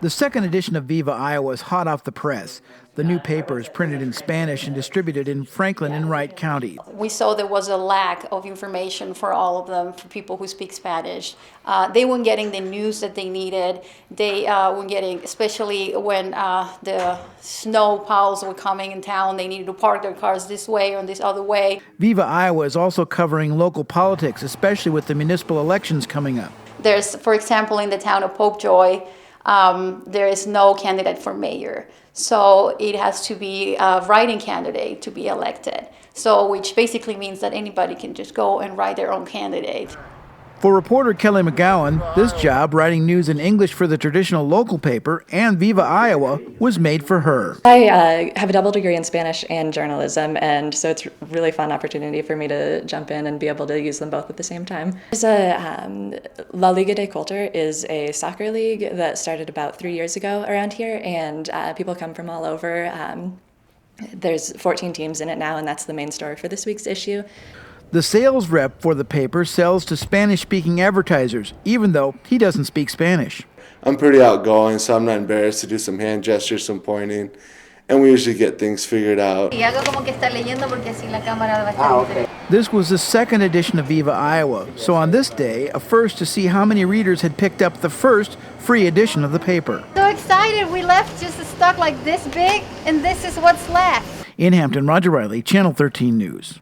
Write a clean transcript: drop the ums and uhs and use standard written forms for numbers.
The second edition of VIVA Iowa is hot off the press. The new paper is printed in Spanish and distributed in Franklin and Wright counties. We saw there was a lack of information for all of them, for people who speak Spanish. They weren't getting the news that they needed. They weren't getting, especially when the snow piles were coming in town, they needed to park their cars this way or this other way. VIVA Iowa is also covering local politics, especially with the municipal elections coming up. There's, for example, in the town of Popejoy, there is no candidate for mayor. So it has to be a write-in candidate to be elected. So which basically means that anybody can just go and write their own candidate. For reporter Kelly McGowan, this job, writing news in English for the traditional local paper and VIVA Iowa, was made for her. I have a double degree in Spanish and journalism, and so it's a really fun opportunity for me to jump in and be able to use them both at the same time. La Liga de Colter is a soccer league that started about 3 years ago around here, and people come from all over. There's 14 teams in it now, and that's the main story for this week's issue. The sales rep for the paper sells to Spanish-speaking advertisers, even though he doesn't speak Spanish. I'm pretty outgoing, so I'm not embarrassed to do some hand gestures, some pointing, and we usually get things figured out. This was the second edition of VIVA Iowa, so on this day, a first to see how many readers had picked up the first free edition of the paper. So excited, we left just a stock like this big, and this is what's left. In Hampton, Roger Riley, Channel 13 News.